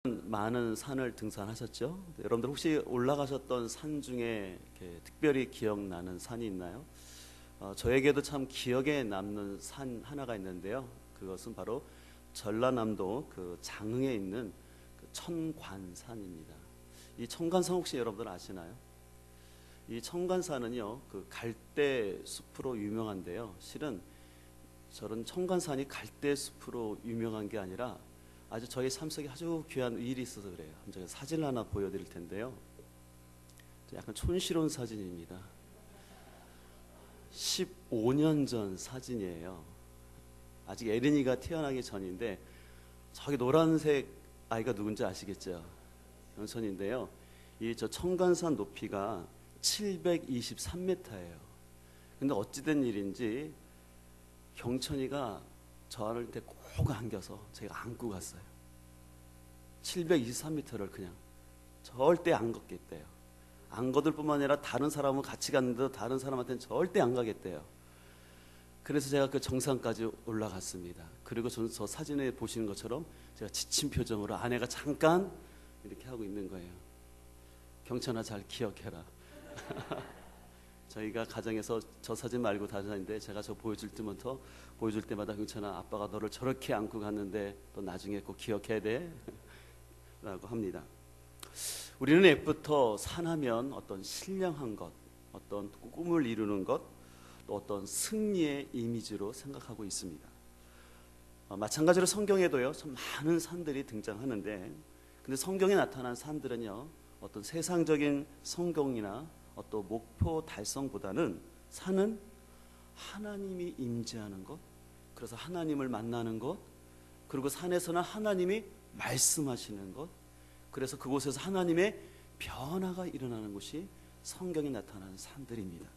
많은 산을 등산하셨죠? 여러분들 혹시 올라가셨던 산 중에 이렇게 특별히 기억나는 산이 있나요? 저에게도 참 기억에 남는 산 하나가 있는데요. 그것은 바로 전라남도 그 장흥에 있는 그 천관산입니다. 이 천관산 혹시 여러분들 아시나요? 이 천관산은요, 그 갈대 숲으로 유명한데요. 실은 저런 천관산이 갈대 숲으로 유명한 게 아니라 아주 저희 삶 속에 아주 귀한 일이 있어서 그래요. 제가 사진을 하나 보여드릴 텐데요. 약간 촌스러운 사진입니다. 15년 전 사진이에요. 아직 에린이가 태어나기 전인데 저기 노란색 아이가 누군지 아시겠죠? 영천인데요. 이 저 천간산 높이가 723m예요. 근데 어찌된 일인지 경천이가 저한테 꼭 안겨서 제가 안고 갔어요. 723m를 그냥 절대 안 걷겠대요. 안 걷을 뿐만 아니라 다른 사람은 같이 갔는데도 다른 사람한테는 절대 안 가겠대요. 그래서 제가 그 정상까지 올라갔습니다. 그리고 저 사진에 보시는 것처럼 제가 지친 표정으로 아내가 잠깐 이렇게 하고 있는 거예요. 경천아, 잘 기억해라. 저희가 가정에서 저 사진 말고 다른 사진인데 제가 저 보여줄 때마다 경천아, 아빠가 너를 저렇게 안고 갔는데 또 나중에 꼭 기억해야 돼 라고 합니다. 우리는 옛부터 산하면 어떤 신령한 것, 어떤 꿈을 이루는 것, 또 어떤 승리의 이미지로 생각하고 있습니다. 마찬가지로 성경에도요, 참 많은 산들이 등장하는데, 근데 성경에 나타난 산들은요, 어떤 세상적인 성공이나 어떤 목표 달성보다는 산은 하나님이 임재하는 것, 그래서 하나님을 만나는 것, 그리고 산에서는 하나님이 말씀하시는 것, 그래서 그곳에서 하나님의 변화가 일어나는 곳이 성경에 나타난 산들입니다.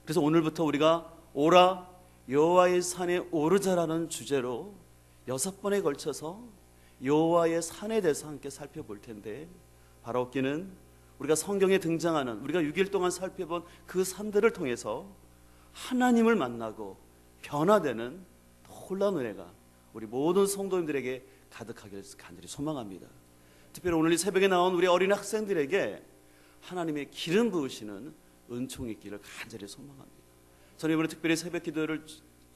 그래서 오늘부터 우리가 오라 여호와의 산에 오르자라는 주제로 6번에 걸쳐서 여호와의 산에 대해서 함께 살펴볼 텐데, 바로 엊기는 우리가 성경에 등장하는, 우리가 6일 동안 살펴본 그 산들을 통해서 하나님을 만나고 변화되는 놀라운 은혜가 우리 모든 성도님들에게 가득하기를 간절히 소망합니다. 특별히 오늘 이 새벽에 나온 우리 어린 학생들에게 하나님의 기름 부으시는 은총이 있기를 간절히 소망합니다. 저는 이번에 특별히 새벽 기도를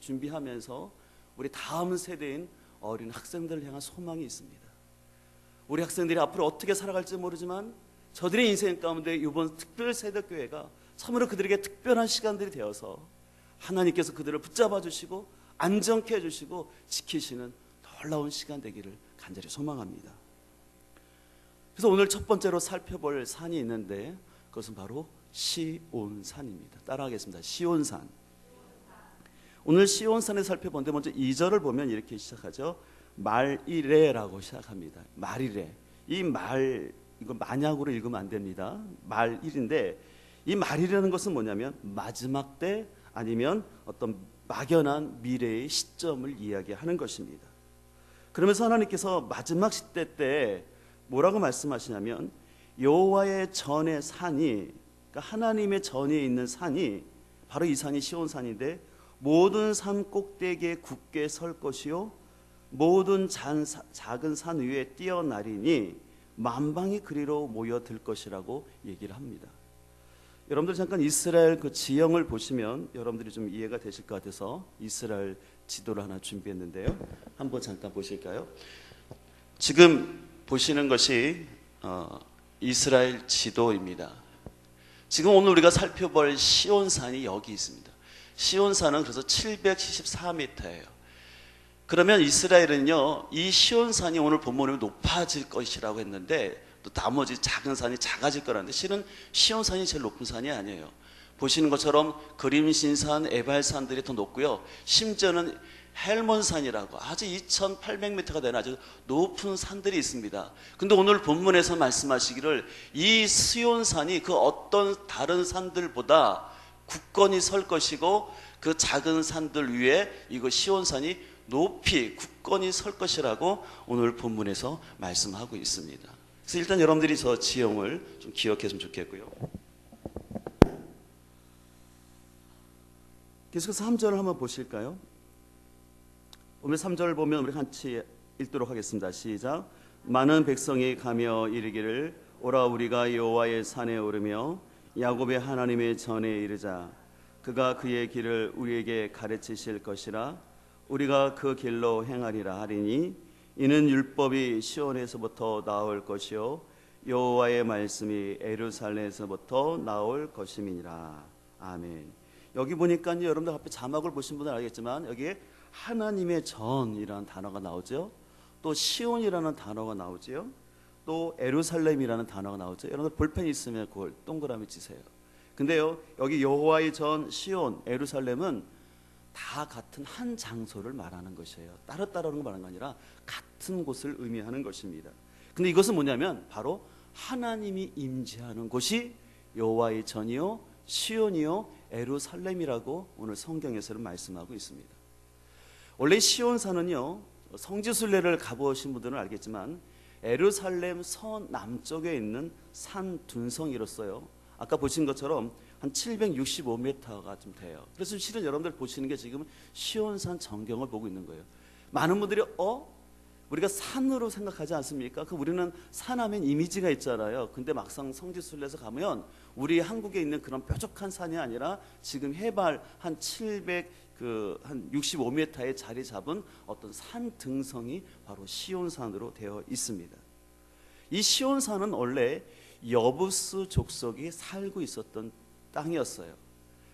준비하면서 우리 다음 세대인 어린 학생들을 향한 소망이 있습니다. 우리 학생들이 앞으로 어떻게 살아갈지 모르지만 저들의 인생 가운데 이번 특별 새벽교회가 참으로 그들에게 특별한 시간들이 되어서 하나님께서 그들을 붙잡아 주시고 안정케 해주시고 지키시는 놀라운 시간 되기를 간절히 소망합니다. 그래서 오늘 첫 번째로 살펴볼 산이 있는데 그것은 바로 시온산입니다. 따라하겠습니다. 시온산. 오늘 시온산을 살펴보는데 먼저 2절을 보면 이렇게 시작하죠. 말이래라고 시작합니다. 말이래. 이 말, 이거 만약으로 읽으면 안 됩니다. 말일인데 이 말이라는 것은 뭐냐면 마지막 때 아니면 어떤 막연한 미래의 시점을 이야기하는 것입니다. 그러면서 하나님께서 마지막 시대 때 뭐라고 말씀하시냐면 여호와의 전의 산이, 그러니까 하나님의 전에 있는 산이 바로 이 산이 시온산인데 모든 산 꼭대기에 굳게 설 것이요 모든 작은 산 위에 뛰어나리니 만방이 그리로 모여들 것이라고 얘기를 합니다. 여러분들 잠깐 이스라엘 그 지형을 보시면 여러분들이 좀 이해가 되실 것 같아서 이스라엘 지도를 하나 준비했는데요. 한번 잠깐 보실까요? 지금 보시는 것이 이스라엘 지도입니다. 지금 오늘 우리가 살펴볼 시온산이 여기 있습니다. 시온산은 그래서 774m예요. 그러면 이스라엘은요, 이 시온산이 오늘 본문에 높아질 것이라고 했는데 또 나머지 작은 산이 작아질 거라는데 실은 시온산이 제일 높은 산이 아니에요. 보시는 것처럼 그림신산, 에발산들이 더 높고요. 심지어는 헬몬산이라고 아주 2800m가 되는 아주 높은 산들이 있습니다. 근데 오늘 본문에서 말씀하시기를 이 시온산이 그 어떤 다른 산들보다 굳건히 설 것이고 그 작은 산들 위에 이거 시온산이 높이 굳건히 설 것이라고 오늘 본문에서 말씀하고 있습니다. 그래서 일단 여러분들이 저 지형을 좀 기억했으면 좋겠고요. 계속해서 3절을 한번 보실까요? 오늘 3절 보면 우리 같이 읽도록 하겠습니다. 시작. 많은 백성이 가며 이르기를 오라 우리가 여호와의 산에 오르며 야곱의 하나님의 전에 이르자. 그가 그의 길을 우리에게 가르치실 것이라. 우리가 그 길로 행하리라 하리니 이는 율법이 시온에서부터 나올 것이요 여호와의 말씀이 예루살렘에서부터 나올 것임이니라. 아멘. 여기 보니까 여러분들 앞에 자막을 보신 분들은 알겠지만 여기에 하나님의 전이라는 단어가 나오죠. 또 시온이라는 단어가 나오죠. 또 예루살렘이라는 단어가 나오죠. 여러분들 볼펜 있으면 그걸 동그라미 치세요. 근데요, 여기 여호와의 전, 시온, 예루살렘은 다 같은 한 장소를 말하는 것이에요. 따로따로 하는 거 말하는 거 아니라 같은 곳을 의미하는 것입니다. 근데 이것은 뭐냐면 바로 하나님이 임재하는 곳이 여호와의 전이요 시온이요 예루살렘이라고 오늘 성경에서는 말씀하고 있습니다. 원래 시온산은요, 성지순례를 가보신 분들은 알겠지만 예루살렘 서남쪽에 있는 산 둔성이로서요, 아까 보신 것처럼 한 765m가 좀 돼요. 그래서 실은 여러분들 보시는 게 지금 시온산 전경을 보고 있는 거예요. 많은 분들이 우리가 산으로 생각하지 않습니까? 우리는 산하면 이미지가 있잖아요. 근데 막상 성지순례에서 가면 우리 한국에 있는 그런 뾰족한 산이 아니라 지금 해발 한 65m에 자리 잡은 어떤 산 등성이 바로 시온산으로 되어 있습니다. 이 시온산은 원래 여부스 족속이 살고 있었던 땅이었어요.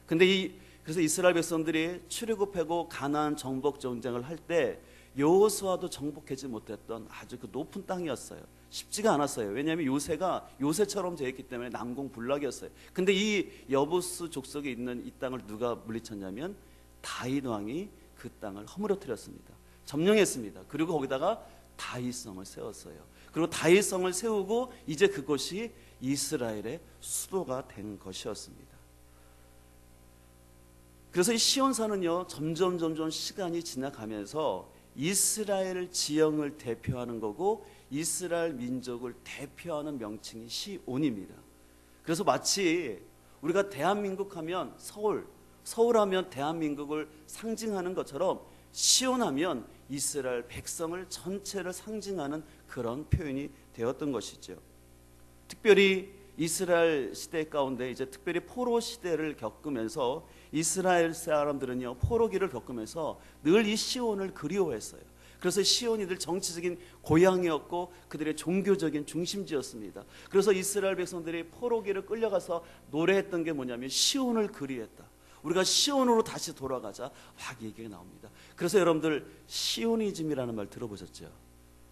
근데 그래서 이스라엘 백성들이 출애굽하고 가나안 정복 전쟁을 할 때 여호수아도 정복하지 못했던 아주 그 높은 땅이었어요. 쉽지가 않았어요. 왜냐하면 요새처럼 되어 있기 때문에 난공불락이었어요. 근데 이 여부스 족속에 있는 이 땅을 누가 물리쳤냐면 다윗 왕이 그 땅을 허물어뜨렸습니다. 점령했습니다. 그리고 거기다가 다윗성을 세웠어요. 그리고 다윗성을 세우고 이제 그것이 이스라엘의 수도가 된 것이었습니다. 그래서 이 시온산은요, 점점 시간이 지나가면서 이스라엘 지형을 대표하는 거고 이스라엘 민족을 대표하는 명칭이 시온입니다. 그래서 마치 우리가 대한민국 하면 서울하면 대한민국을 상징하는 것처럼 시온하면 이스라엘 백성을 전체를 상징하는 그런 표현이 되었던 것이죠. 특별히 이스라엘 시대 가운데 이제 특별히 포로 시대를 겪으면서 이스라엘 사람들은요, 포로기를 겪으면서 늘 이 시온을 그리워했어요. 그래서 시온이들 정치적인 고향이었고 그들의 종교적인 중심지였습니다. 그래서 이스라엘 백성들이 포로기를 끌려가서 노래했던 게 뭐냐면 시온을 그리워했다. 우리가 시온으로 다시 돌아가자 막 얘기가 나옵니다. 그래서 여러분들 시오니즘이라는 말 들어보셨죠?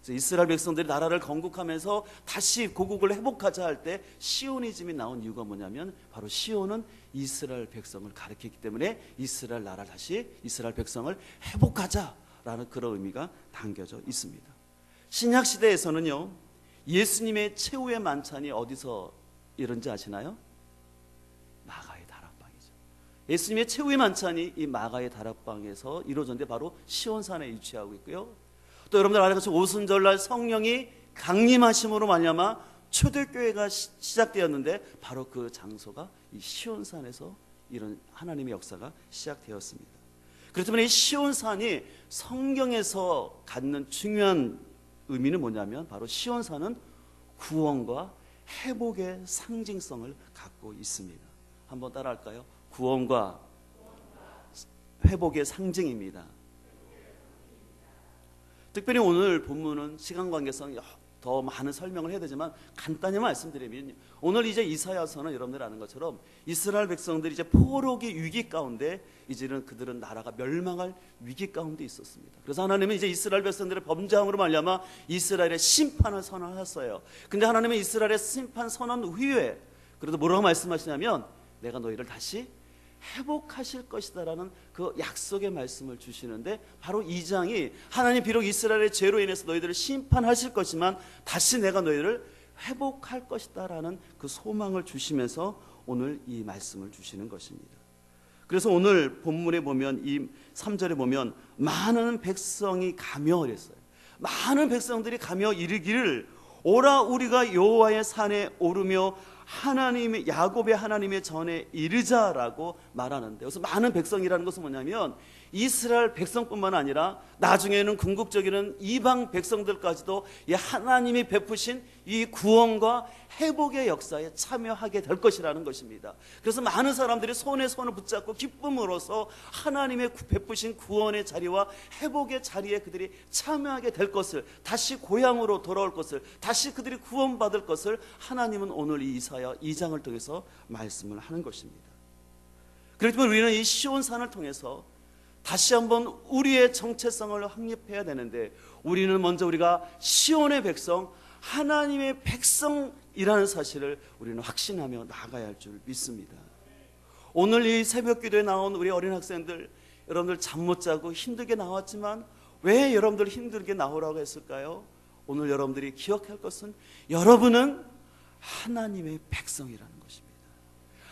이스라엘 백성들이 나라를 건국하면서 다시 고국을 회복하자 할 때 시오니즘이 나온 이유가 뭐냐면 바로 시온은 이스라엘 백성을 가리키기 때문에 이스라엘 나라를 다시 이스라엘 백성을 회복하자라는 그런 의미가 담겨져 있습니다. 신약 시대에서는요, 예수님의 최후의 만찬이 어디서 이런지 아시나요? 마가의 다락방이죠. 예수님의 최후의 만찬이 이 마가의 다락방에서 이루어졌는데 바로 시온산에 위치하고 있고요. 또 여러분들 아는 것처럼 오순절날 성령이 강림하심으로 말미암아 초대교회가 시작되었는데 바로 그 장소가 이 시온산에서 이런 하나님의 역사가 시작되었습니다. 그렇기 때문에 이 시온산이 성경에서 갖는 중요한 의미는 뭐냐면 바로 시온산은 구원과 회복의 상징성을 갖고 있습니다. 한번 따라할까요? 구원과 회복의 상징입니다. 특별히 오늘 본문은 시간 관계상 더 많은 설명을 해야 되지만 간단히 말씀드리면 오늘 이제 이사야서는 여러분들 아는 것처럼 이스라엘 백성들이 이제 포로기 위기 가운데 이제는 그들은 나라가 멸망할 위기 가운데 있었습니다. 그래서 하나님은 이제 이스라엘 백성들의 범죄함으로 말미암아 이스라엘의 심판을 선언하셨어요. 근데 하나님은 이스라엘의 심판 선언 후에 그래도 뭐라고 말씀하시냐면 내가 너희를 다시 회복하실 것이다라는 그 약속의 말씀을 주시는데 바로 이 장이 하나님 비록 이스라엘의 죄로 인해서 너희들을 심판하실 것이지만 다시 내가 너희를 회복할 것이다라는 그 소망을 주시면서 오늘 이 말씀을 주시는 것입니다. 그래서 오늘 본문에 보면 이 3절에 보면 많은 백성이 가며 그랬어요. 많은 백성들이 가며 이르기를 오라 우리가 여호와의 산에 오르며 하나님의 야곱의 하나님의 전에 이르자라고 말하는데, 그래서 많은 백성이라는 것은 뭐냐면 이스라엘 백성뿐만 아니라 나중에는 궁극적인 이방 백성들까지도 이 하나님이 베푸신 이 구원과 회복의 역사에 참여하게 될 것이라는 것입니다. 그래서 많은 사람들이 손에 손을 붙잡고 기쁨으로써 하나님의 베푸신 구원의 자리와 회복의 자리에 그들이 참여하게 될 것을, 다시 고향으로 돌아올 것을, 다시 그들이 구원받을 것을 하나님은 오늘 이 이사야 2장을 통해서 말씀을 하는 것입니다. 그렇기 때문에 우리는 이 시온산을 통해서 다시 한번 우리의 정체성을 확립해야 되는데, 우리는 먼저 우리가 시온의 백성, 하나님의 백성이라는 사실을 우리는 확신하며 나아가야 할 줄 믿습니다. 오늘 이 새벽 기도에 나온 우리 어린 학생들, 여러분들 잠 못 자고 힘들게 나왔지만 왜 여러분들 힘들게 나오라고 했을까요? 오늘 여러분들이 기억할 것은 여러분은 하나님의 백성이라는 것입니다.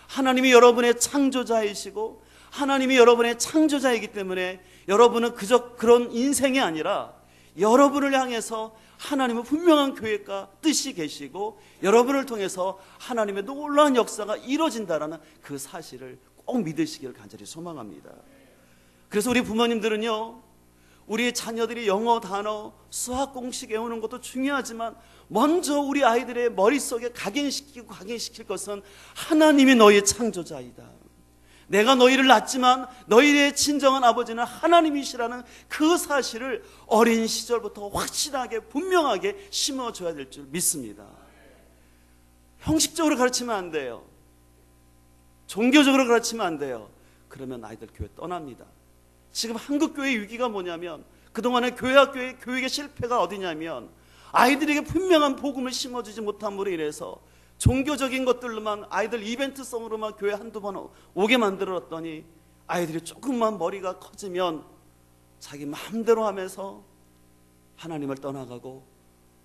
하나님이 여러분의 창조자이시고 하나님이 여러분의 창조자이기 때문에 여러분은 그저 그런 인생이 아니라 여러분을 향해서 하나님은 분명한 계획과 뜻이 계시고 여러분을 통해서 하나님의 놀라운 역사가 이루어진다는 그 사실을 꼭 믿으시기를 간절히 소망합니다. 그래서 우리 부모님들은요, 우리 자녀들이 영어 단어, 수학 공식 외우는 것도 중요하지만 먼저 우리 아이들의 머릿속에 각인시킬 것은 하나님이 너희의 창조자이다. 내가 너희를 낳았지만 너희의 진정한 아버지는 하나님이시라는 그 사실을 어린 시절부터 확실하게 분명하게 심어줘야 될 줄 믿습니다. 형식적으로 가르치면 안 돼요. 종교적으로 가르치면 안 돼요. 그러면 아이들 교회 떠납니다. 지금 한국교회의 위기가 뭐냐면, 그동안의 교육의 실패가 어디냐면 아이들에게 분명한 복음을 심어주지 못함으로 인해서 종교적인 것들로만, 아이들 이벤트성으로만 교회 한두 번 오게 만들었더니 아이들이 조금만 머리가 커지면 자기 마음대로 하면서 하나님을 떠나가고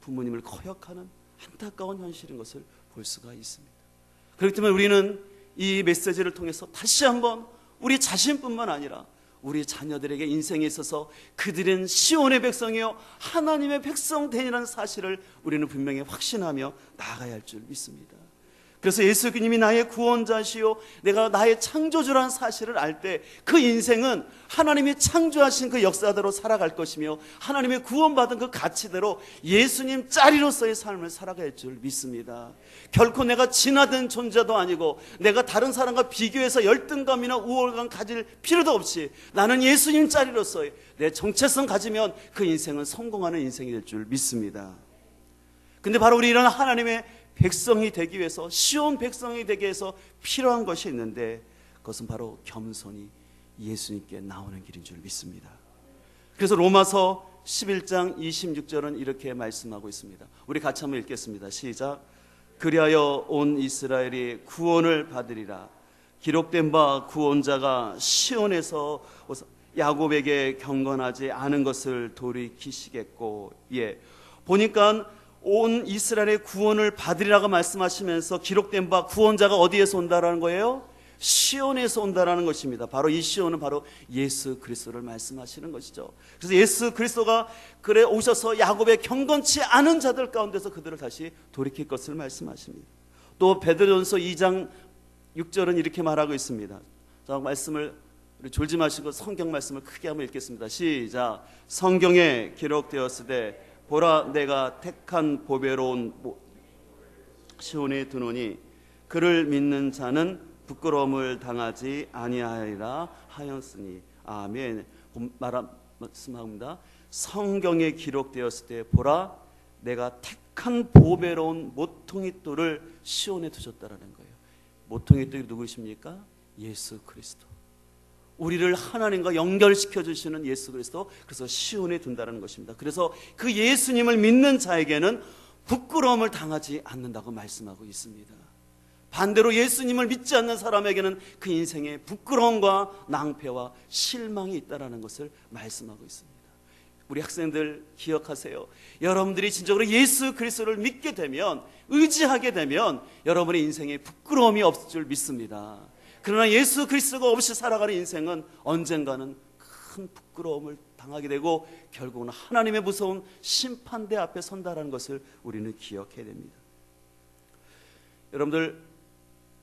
부모님을 거역하는 안타까운 현실인 것을 볼 수가 있습니다. 그렇기 때문에 우리는 이 메시지를 통해서 다시 한번 우리 자신뿐만 아니라 우리 자녀들에게 인생에 있어서 그들은 시온의 백성이요 하나님의 백성되리라는 사실을 우리는 분명히 확신하며 나아가야 할 줄 믿습니다. 그래서 예수님이 나의 구원자시요 내가 나의 창조주라는 사실을 알 때 그 인생은 하나님이 창조하신 그 역사대로 살아갈 것이며 하나님의 구원받은 그 가치대로 예수님 짜리로서의 삶을 살아갈 줄 믿습니다. 결코 내가 진화된 존재도 아니고 내가 다른 사람과 비교해서 열등감이나 우월감 가질 필요도 없이 나는 예수님 짜리로서의 내 정체성 가지면 그 인생은 성공하는 인생이 될 줄 믿습니다. 근데 바로 우리 이런 하나님의 백성이 되기 위해서, 시온 백성이 되기 위해서 필요한 것이 있는데 그것은 바로 겸손히 예수님께 나오는 길인 줄 믿습니다. 그래서 로마서 11장 26절은 이렇게 말씀하고 있습니다. 우리 같이 한번 읽겠습니다. 시작. 그리하여 온 이스라엘이 구원을 받으리라. 기록된 바 구원자가 시온에서 야곱에게 경건하지 않은 것을 돌이키시겠고, 보니까 온 이스라엘의 구원을 받으리라고 말씀하시면서 기록된 바 구원자가 어디에서 온다라는 거예요? 시온에서 온다라는 것입니다. 바로 이 시온은 바로 예수 그리스도를 말씀하시는 것이죠. 그래서 예수 그리스도가 그래 오셔서 야곱의 경건치 않은 자들 가운데서 그들을 다시 돌이킬 것을 말씀하십니다. 또 베드로전서 2장 6절은 이렇게 말하고 있습니다. 자, 말씀을 우리 졸지 마시고 성경 말씀을 크게 한번 읽겠습니다. 시작. 성경에 기록되었으되 보라 내가 택한 보배로운 시온에 두노니 그를 믿는 자는 부끄러움을 당하지 아니하리라 하였으니. 아멘. 말씀합니다. 성경에 기록되었을 때 보라 내가 택한 보배로운 모퉁이 돌을 시온에 두셨다라는 거예요. 모퉁이 돌이 누구십니까? 예수 그리스도. 우리를 하나님과 연결시켜 주시는 예수 그리스도, 그래서 시온에 둔다는 것입니다. 그래서 그 예수님을 믿는 자에게는 부끄러움을 당하지 않는다고 말씀하고 있습니다. 반대로 예수님을 믿지 않는 사람에게는 그 인생에 부끄러움과 낭패와 실망이 있다는 것을 말씀하고 있습니다. 우리 학생들 기억하세요. 여러분들이 진정으로 예수 그리스도를 믿게 되면, 의지하게 되면 여러분의 인생에 부끄러움이 없을 줄 믿습니다. 그러나 예수 그리스도가 없이 살아가는 인생은 언젠가는 큰 부끄러움을 당하게 되고 결국은 하나님의 무서운 심판대 앞에 선다라는 것을 우리는 기억해야 됩니다. 여러분들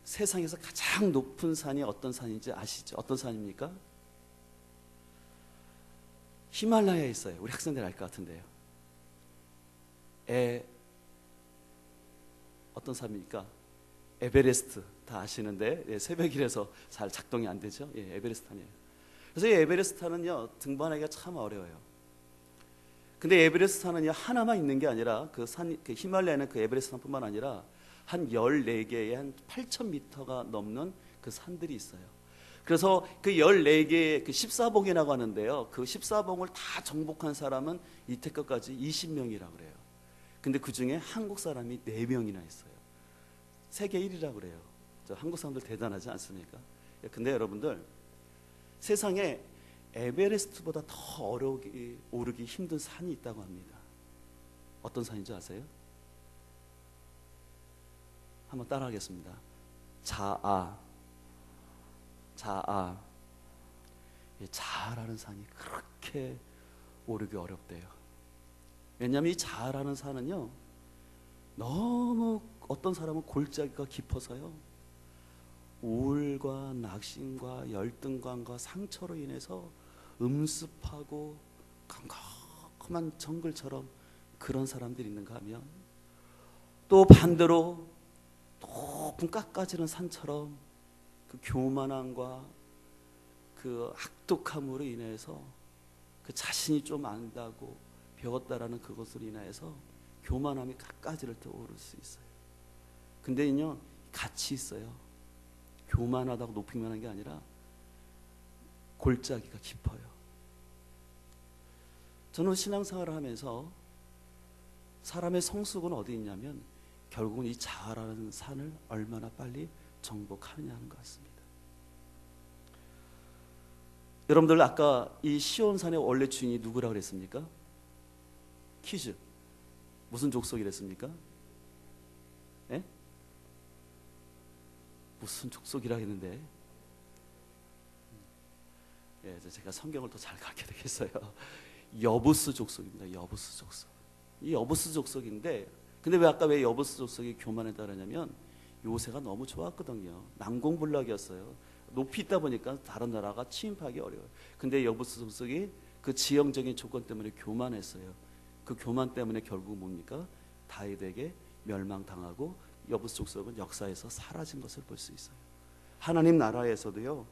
세상에서 가장 높은 산이 어떤 산인지 아시죠? 어떤 산입니까? 히말라야에 있어요. 우리 학생들 알 것 같은데요. 어떤 산입니까? 에베레스트 다 아시는데 새벽이라서 잘 작동이 안 되죠. 에베레스트 산이에요. 그래서 이 에베레스트 산은요 등반하기가 참 어려워요. 근데 에베레스트 산은요 하나만 있는 게 아니라 그 히말라야는 그 에베레스트 산뿐만 아니라 한 14개의 한 8,000m가 넘는 그 산들이 있어요. 그래서 그 14개의 그 14봉이라고 하는데요. 그 14봉을 다 정복한 사람은 이때까지 20명이라고 그래요. 근데 그 중에 한국 사람이 4명이나 있어요. 세계 1위라고 그래요. 한국 사람들 대단하지 않습니까? 근데 여러분들 세상에 에베레스트보다 더 오르기 힘든 산이 있다고 합니다. 어떤 산인지 아세요? 한번 따라하겠습니다. 자아라는 산이 그렇게 오르기 어렵대요. 왜냐하면 이 자아라는 산은요 너무 어떤 사람은 골짜기가 깊어서요 우울과 낙심과 열등감과 상처로 인해서 음습하고 깜깜한 정글처럼 그런 사람들이 있는가 하면, 또 반대로 높은 깎아지는 산처럼 그 교만함과 그 악독함으로 인해서 그 자신이 좀 안다고 배웠다라는 그것으로 인해서 교만함이 깎아지를 때 오를 수 있어요. 근데요 같이 있어요. 교만하다고 높이면 하는 게 아니라 골짜기가 깊어요. 저는 신앙생활을 하면서 사람의 성숙은 어디 있냐면 결국은 이 자아라는 산을 얼마나 빨리 정복하느냐 하는 것 같습니다. 여러분들 아까 이 시온산의 원래 주인이 누구라고 그랬습니까? 퀴즈. 무슨 족속이랬습니까? 예? 무슨 족속이라 했는데 제가 성경을 더 잘 가르쳐야 되겠어요. 여부스 족속입니다. 여부스 족속. 이 여부스 족속인데 근데 왜 여부스 족속이 교만했다 그러냐면 요새가 너무 좋았거든요. 난공불락이었어요. 높이 있다 보니까 다른 나라가 침입하기 어려워요. 근데 여부스 족속이 그 지형적인 조건 때문에 교만했어요. 그 교만 때문에 결국 뭡니까? 다윗에게 멸망당하고 여부스 족속은 역사에서 사라진 것을 볼 수 있어요. 하나님 나라에서도요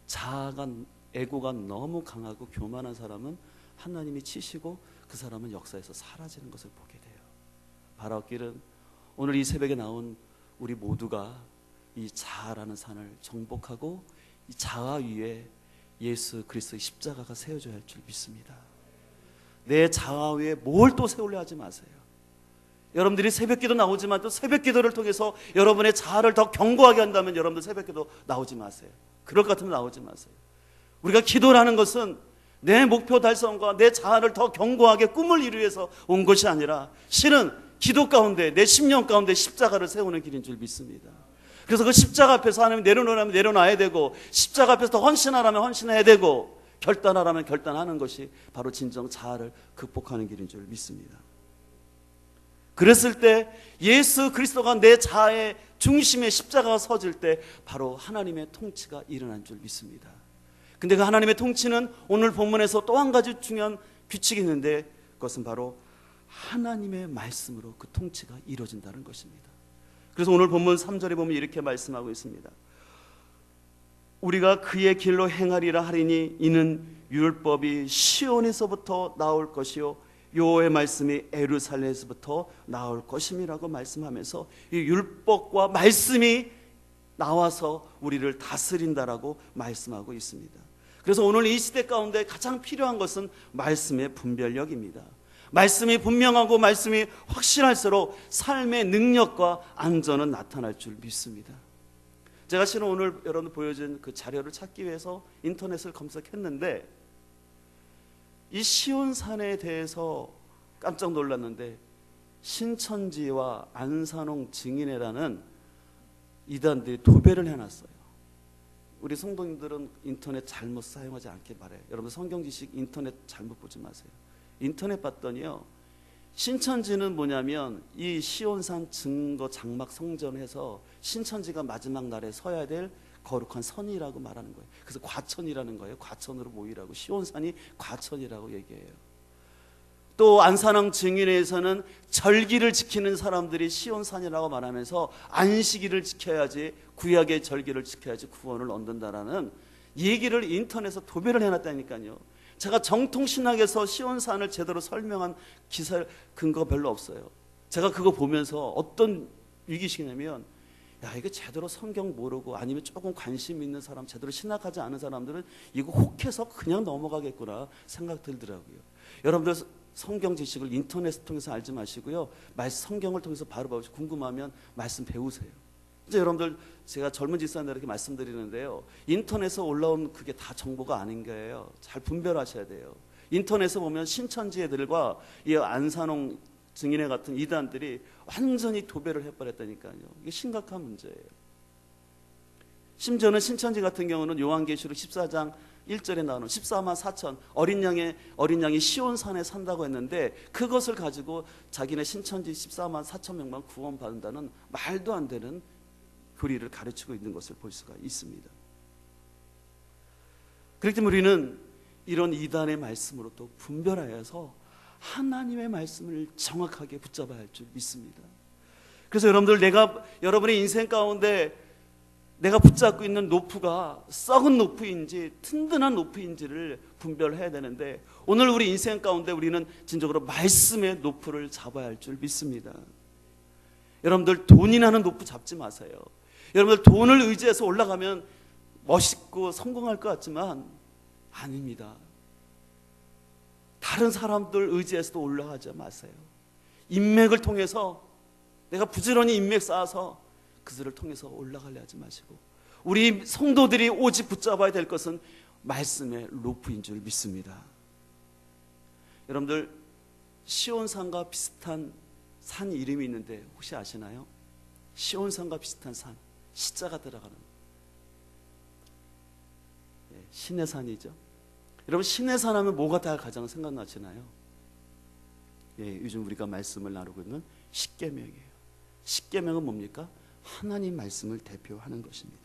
자아가 에고가 너무 강하고 교만한 사람은 하나님이 치시고 그 사람은 역사에서 사라지는 것을 보게 돼요. 바라옵기를 오늘 이 새벽에 나온 우리 모두가 이 자아라는 산을 정복하고 이 자아 위에 예수 그리스도의 십자가가 세워져야 할 줄 믿습니다. 내 자아 위에 뭘 또 세우려 하지 마세요. 여러분들이 새벽기도 나오지만 또 새벽기도를 통해서 여러분의 자아를 더 견고하게 한다면 여러분들 새벽기도 나오지 마세요. 그럴 것 같으면 나오지 마세요. 우리가 기도라는 것은 내 목표 달성과 내 자아를 더 견고하게 꿈을 이루기 위해서 온 것이 아니라 실은 기도 가운데 내 심령 가운데 십자가를 세우는 길인 줄 믿습니다. 그래서 그 십자가 앞에서 하나님 내려놓으라면 내려놔야 되고 십자가 앞에서 더 헌신하라면 헌신해야 되고 결단하라면 결단하는 것이 바로 진정 자아를 극복하는 길인 줄 믿습니다. 그랬을 때 예수 그리스도가 내 자아의 중심에 십자가가 서질 때 바로 하나님의 통치가 일어난 줄 믿습니다. 근데 그 하나님의 통치는 오늘 본문에서 또 한 가지 중요한 규칙이 있는데 그것은 바로 하나님의 말씀으로 그 통치가 이루어진다는 것입니다. 그래서 오늘 본문 3절에 보면 이렇게 말씀하고 있습니다. 우리가 그의 길로 행하리라 하리니 이는 율법이 시온에서부터 나올 것이요 여호와의 말씀이 예루살렘에서부터 나올 것임이라고 말씀하면서 이 율법과 말씀이 나와서 우리를 다스린다라고 말씀하고 있습니다. 그래서 오늘 이 시대 가운데 가장 필요한 것은 말씀의 분별력입니다. 말씀이 분명하고 말씀이 확실할수록 삶의 능력과 안전은 나타날 줄 믿습니다. 제가 실은 오늘 여러분 보여준 그 자료를 찾기 위해서 인터넷을 검색했는데 이 시온산에 대해서 깜짝 놀랐는데 신천지와 안산홍 증인회라는 이단들이 도배를 해놨어요. 우리 성도님들은 인터넷 잘못 사용하지 않길 바래요. 여러분 성경 지식 인터넷 잘못 보지 마세요. 인터넷 봤더니요 신천지는 뭐냐면 이 시온산 증거 장막 성전에서 신천지가 마지막 날에 서야 될 거룩한 선이라고 말하는 거예요. 그래서 과천이라는 거예요. 과천으로 모이라고. 시온산이 과천이라고 얘기해요. 또 안산왕 증인에서는 절기를 지키는 사람들이 시온산이라고 말하면서 안식일을 지켜야지, 구약의 절기를 지켜야지 구원을 얻는다라는 얘기를 인터넷에서 도배를 해놨다니까요. 제가 정통신학에서 시온산을 제대로 설명한 기사 근거가 별로 없어요. 제가 그거 보면서 어떤 위기식이냐면, 야, 이거 제대로 성경 모르고 아니면 조금 관심 있는 사람, 제대로 신학하지 않은 사람들은 이거 혹해서 그냥 넘어가겠구나 생각 들더라고요. 여러분들 성경 지식을 인터넷 통해서 알지 마시고요, 성경을 통해서 바로 궁금하면 말씀 배우세요. 이제 여러분들, 제가 젊은 집사님들 이렇게 말씀드리는데요, 인터넷에 올라온 그게 다 정보가 아닌 거예요. 잘 분별하셔야 돼요. 인터넷에 보면 신천지 애들과 이 안산홍 증인회 같은 이단들이 완전히 도배를 해버렸다니까요. 이게 심각한 문제예요. 심지어는 신천지 같은 경우는 요한계시록 14장 1절에 나오는 14만 4천 어린 양이 시온산에 산다고 했는데, 그것을 가지고 자기네 신천지 14만 4천 명만 구원받는다는 말도 안 되는 교리를 가르치고 있는 것을 볼 수가 있습니다. 그렇기 때문에 우리는 이런 이단의 말씀으로 또 분별하여서 하나님의 말씀을 정확하게 붙잡아야 할 줄 믿습니다. 그래서 여러분들, 여러분의 인생 가운데 내가 붙잡고 있는 노프가 썩은 노프인지 튼튼한 노프인지를 분별해야 되는데, 오늘 우리 인생 가운데 우리는 진정으로 말씀의 노프를 잡아야 할 줄 믿습니다. 여러분들, 돈이라는 노프 잡지 마세요. 여러분들, 돈을 의지해서 올라가면 멋있고 성공할 것 같지만 아닙니다. 다른 사람들 의지해서도 올라가지 마세요. 인맥을 통해서, 내가 부지런히 인맥 쌓아서 그들을 통해서 올라가려 하지 마시고, 우리 성도들이 오직 붙잡아야 될 것은 말씀의 로프인 줄 믿습니다. 여러분들, 시온산과 비슷한 산 이름이 있는데 혹시 아시나요? 시온산과 비슷한 산, 시자가 들어가는 신의 산이죠. 여러분, 신의 산 하면 뭐가 다 가장 생각나시나요? 요즘 우리가 말씀을 나누고 있는 십계명이에요. 십계명은 뭡니까? 하나님 말씀을 대표하는 것입니다.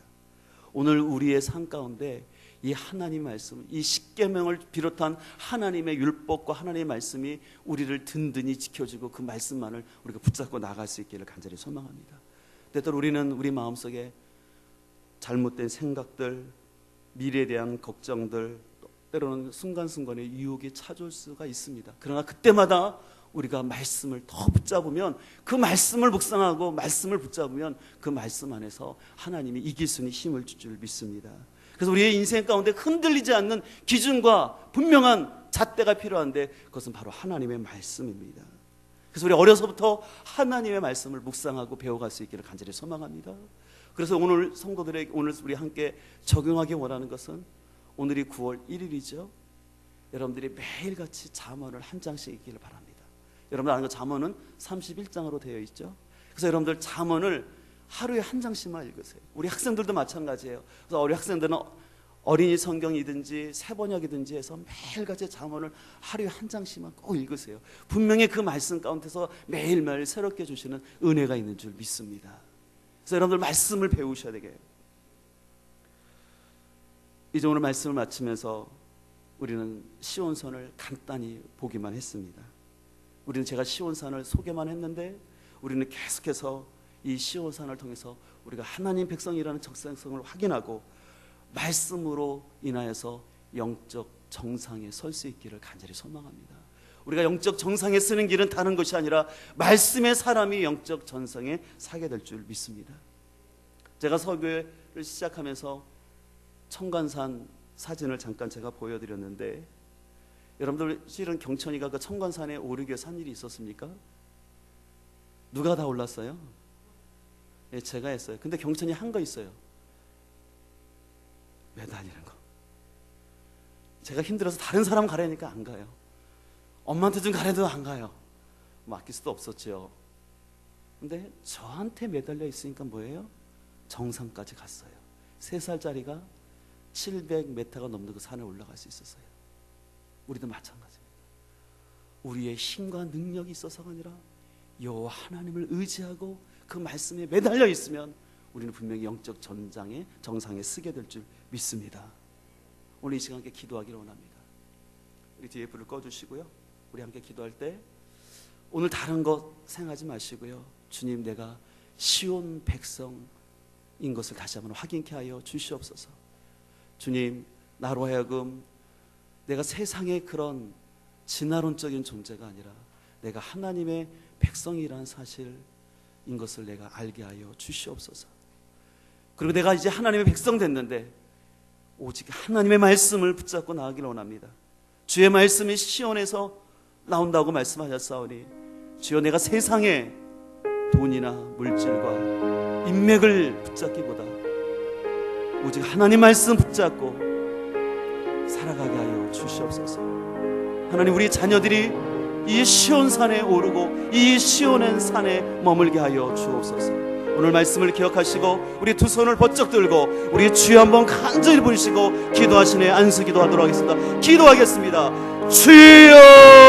오늘 우리의 삶 가운데 이 하나님 말씀, 이 십계명을 비롯한 하나님의 율법과 하나님의 말씀이 우리를 든든히 지켜주고 그 말씀만을 우리가 붙잡고 나갈 수 있기를 간절히 소망합니다. 때때로 우리는 우리 마음속에 잘못된 생각들, 미래에 대한 걱정들, 때로는 순간순간에 유혹이 찾아올 수가 있습니다. 그러나 그때마다 우리가 말씀을 더 붙잡으면, 그 말씀을 묵상하고 말씀을 붙잡으면 그 말씀 안에서 하나님이 이길 수 있는 힘을 줄 줄 믿습니다. 그래서 우리의 인생 가운데 흔들리지 않는 기준과 분명한 잣대가 필요한데, 그것은 바로 하나님의 말씀입니다. 그래서 우리 어려서부터 하나님의 말씀을 묵상하고 배워갈 수 있기를 간절히 소망합니다. 그래서 오늘 성도들에게, 오늘 우리 함께 적용하기 원하는 것은, 오늘이 9월 1일이죠. 여러분들이 매일같이 잠언을 한 장씩 읽기를 바랍니다. 여러분들 아는 거, 잠언은 31장으로 되어 있죠. 그래서 여러분들 잠언을 하루에 한 장씩만 읽으세요. 우리 학생들도 마찬가지예요. 그래서 우리 학생들은 어린이 성경이든지 세번역이든지 해서 매일같이 잠언을 하루에 한 장씩만 꼭 읽으세요. 분명히 그 말씀 가운데서 매일매일 새롭게 주시는 은혜가 있는 줄 믿습니다. 그래서 여러분들 말씀을 배우셔야 되게. 이제 오늘 말씀을 마치면서 우리는 시온산을 간단히 보기만 했습니다. 우리는 제가 시온산을 소개만 했는데, 우리는 계속해서 이 시온산을 통해서 우리가 하나님 백성이라는 적성성을 확인하고 말씀으로 인하여서 영적 정상에 설 수 있기를 간절히 소망합니다. 우리가 영적 정상에 쓰는 길은 다른 것이 아니라 말씀의 사람이 영적 정상에 서게 될 줄 믿습니다. 제가 설교를 시작하면서 청관산 사진을 잠깐 제가 보여드렸는데, 여러분들 실은 경천이가 그 청관산에 오르게 산 일이 있었습니까? 누가 다 올랐어요? 예, 제가 했어요. 근데 경천이 한 거 있어요. 매달리는 거. 제가 힘들어서 다른 사람 가라니까 안 가요. 엄마한테 좀 가래도 안 가요. 맡길 수도 없었죠. 근데 저한테 매달려 있으니까 뭐예요? 정상까지 갔어요. 3살짜리가 700m가 넘는 그 산에 올라갈 수 있었어요. 우리도 마찬가지입니다. 우리의 힘과 능력이 있어서가 아니라 여호와 하나님을 의지하고 그 말씀에 매달려 있으면 우리는 분명히 영적 정상에 쓰게 될 줄 믿습니다. 오늘 이 시간 함께 기도하기를 원합니다. 우리 뒤에 불을 꺼주시고요, 우리 함께 기도할 때 오늘 다른 것 생각하지 마시고요, 주님, 내가 시온 백성인 것을 다시 한번 확인케 하여 주시옵소서. 주님, 나로 하여금 내가 세상의 그런 진화론적인 존재가 아니라 내가 하나님의 백성이라는 사실인 것을 내가 알게 하여 주시옵소서. 그리고 내가 이제 하나님의 백성 됐는데 오직 하나님의 말씀을 붙잡고 나가기를 원합니다. 주의 말씀이 시온에서 나온다고 말씀하셨사오니 주여, 내가 세상의 돈이나 물질과 인맥을 붙잡기보다 오직 하나님 말씀 붙잡고 살아가게 하여 주시옵소서. 하나님, 우리 자녀들이 이 시온산에 오르고 이 시온의 산에 머물게 하여 주옵소서. 오늘 말씀을 기억하시고 우리 두 손을 번쩍 들고 우리 주여 한번 간절히 부르시고 기도하시네 안수 기도하도록 하겠습니다. 기도하겠습니다. 주여